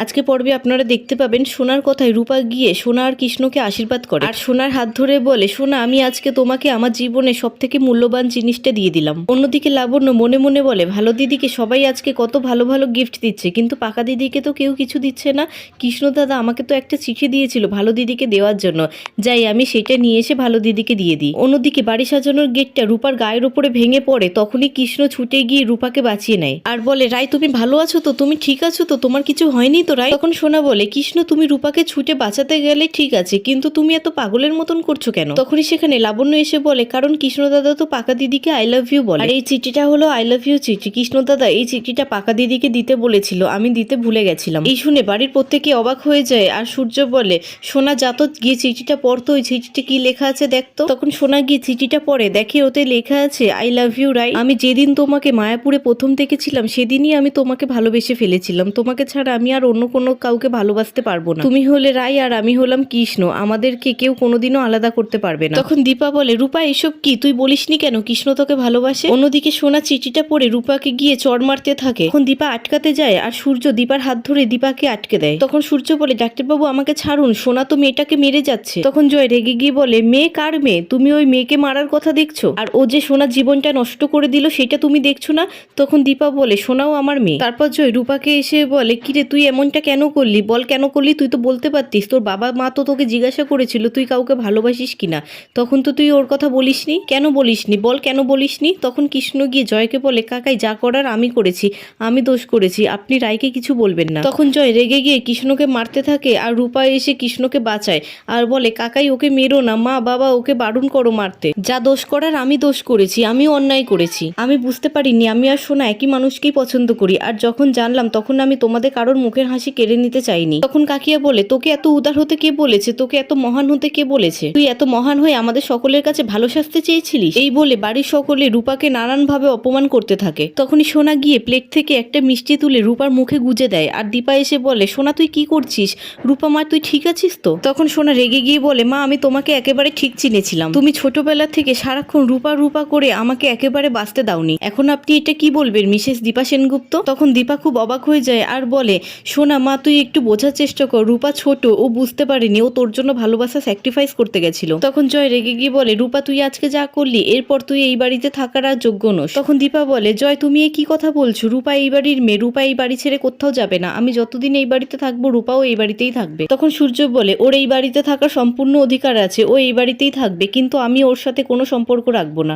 আজকে পর্বে আপনারা দেখতে পাবেন সোনার কথায় রূপা গিয়ে সোনা আর কৃষ্ণকে আশীর্বাদ করে আর সোনার হাত ধরে বলে, সোনা আমি আজকে তোমাকে আমার জীবনে সব থেকে মূল্যবান জিনিসটা দিয়ে দিলাম। অন্যদিকে লাবণ্য মনে মনে বলে, ভালো দিদিকে সবাই আজকে কত ভালো ভালো গিফট দিচ্ছে, কিন্তু পাকা দিদিকে তো কেউ কিছু দিচ্ছে না। কৃষ্ণ দাদা আমাকে তো একটা চিঠি দিয়েছিল ভালো দিদিকে দেওয়ার জন্য, যাই আমি সেটা নিয়ে এসে ভালো দিদিকে দিয়ে দিই। অন্যদিকে বাড়ি সাজানোর গেটটা রূপার গায়ের উপরে ভেঙে পড়ে, তখনই কৃষ্ণ ছুটে গিয়ে রূপাকে বাঁচিয়ে নেয় আর বলে, রাই তুমি ভালো আছো তো, তুমি ঠিক আছো তো, তোমার কিছু হয়নি তো রাই? তখন সোনা বলে, কৃষ্ণ তুমি রূপাকে ছুটে বাঁচাতে গেলে ঠিক আছে, কিন্তু তুমি এত পাগলের মতন করছো কেন? তখনই সেখানে লাবণ্য এসে বলে, কারণ কৃষ্ণ দাদা তো পাকা দিদিকে আই লাভ ইউ বলে, আর এই চিঠিটা হলো আই লাভ ইউ চিঠি। কৃষ্ণ দাদা এই চিঠিটা পাকা দিদিকে দিতে বলেছিল, আমি দিতে ভুলে গেছিলাম। এই শুনে বাড়ির প্রত্যেকে অবাক হয়ে যায় আর সূর্য বলে, সোনা যা তো গিয়ে চিঠিটা পড়তো, ওই চিঠিটা কি লেখা আছে দেখতো। তখন সোনা গিয়ে চিঠিটা পড়ে, দেখে ওতে লেখা আছে, আই লাভ ইউ রাই। আমি যেদিন তোমাকে মায়াপুরে প্রথম দেখেছিলাম সেদিনই আমি তোমাকে ভালোবেসে ফেলেছিলাম, তোমাকে ছাড়া আমি আর অন্য কোনো কাউকে ভালোবাসতে পারবো না। তুমি হলে রাই আর আমি হলাম কৃষ্ণ, আমাদেরকে কেউ কোনোদিনও আলাদা করতে পারবে না। তখন দীপা বলে, রূপা এসব কি, তুই বলিসনি কেন কৃষ্ণ তোকে ভালোবাসে? অন্যদিকে সোনা চিঠিটা পড়ে রূপাকে গিয়ে চড় মারতে থাকে। তখন দীপা আটকাতে যায় আর সূর্য দীপার হাত ধরে দীপাকে আটকে দেয়। তখন সূর্য বলে, ডাক্তারবাবু আমাকে ছাড়ুন, সোনা তো মেয়েটাকে মেরে যাচ্ছে। তখন জয় রেগে গিয়ে বলে, মেয়ে কার মেয়ে? তুমি ওই মেয়েকে মারার কথা দেখছো, আর ও যে সোনার জীবনটা নষ্ট করে দিল সেটা তুমি দেখছো না? তখন দীপা বলে, সোনাও আমার মেয়ে। তারপর জয় রূপাকে এসে বলে, কিরে তুই এমনটা কেন করলি, বল কেন করলি? তুই তো বলতে পারতিস, তোর বাবা মা তো তোকে জিজ্ঞাসা করেছিল তুই কাউকে ভালোবাসিস কিনা, তখন তো তুই ওর কথা বলিসনি। কেন বলিসনি বল, কেন বলিসনি? তখন কৃষ্ণ গিয়ে জয়কে বলে, কাকাই যা করার আমি করেছি, আমি দোষ করেছি, আপনি রায়কে কিছু বলবেন না। তখন জয় রেগে গিয়ে কৃষ্ণকে মারতে থাকে আর রূপা এসে কৃষ্ণকে বাঁচায় আর বলে, কাকাই ওকে মেরো না, মা বাবা ওকে বারণ করো মারতে, যা দোষ করার আমি দোষ করেছি, আমিও অন্যায় করেছি, আমি বুঝতে পারিনি আমি আর সোনা একই মানুষকেই পছন্দ করি, আর যখন জানলাম তখন আমি তোমাদের কারোর মুখের হাসি কেড়ে নিতে চাইনি। তখন কাকিয়া বলে, তোকে এত উদার হতে কে বলেছে, তোকে এত মহান হতে কে বলেছে? তুই এত মহান হয়ে আমাদের সকলের কাছে ভালো সাজতে চেয়েছিলিস? এই বলে বাড়ির সকলে রূপাকে নানানভাবে অপমান করতে থাকে। তখনই সোনা গিয়ে প্লেট থেকে একটা মিষ্টি তুলে রূপার মুখে গুজে দেয় আর দীপা এসে বলে, সোনা তুই কি করছিস? রূপা মা তুই ঠিক আছিস তো? তখন সোনা রেগে গিয়ে বলে, মা আমি তোমাকে একেবারে ঠিক চিনেছিলাম, তুমি ছোটবেলা থেকে সারাক্ষণ রূপা রূপা করে আমাকে একেবারে বাঁচতে দাওনি, এখন আপনি এটা কি বলবেন মিসেস দীপা সেনগুপ্ত? তখন দীপা খুব অবাক হয়ে যায় আর বলে, সোনা মা তুই একটু বোঝার চেষ্টা কর, রূপা ছোট, ও বুঝতে পারেনি, ও তোর জন্য ভালোবাসা স্যাক্রিফাইস করতে গেছিল। তখন জয় রেগে গিয়ে বলে, রূপা তুই আজকে যা করলি এরপর তুই এই বাড়িতে থাকার আর যোগ্য নস। তখন দীপা বলে, জয় তুমি কি কথা বলছো? রূপা এই বাড়ির মেয়ে, রূপা এই বাড়ি ছেড়ে কোথাও যাবে না, আমি যতদিন এই বাড়িতে থাকবো রূপাও এই বাড়িতেই থাকবে। তখন সূর্য বলে, ওর এই বাড়িতে থাকার সম্পূর্ণ অধিকার আছে, ও এই বাড়িতেই থাকবে, কিন্তু আমি ওর সাথে কোনো সম্পর্ক রাখবো না।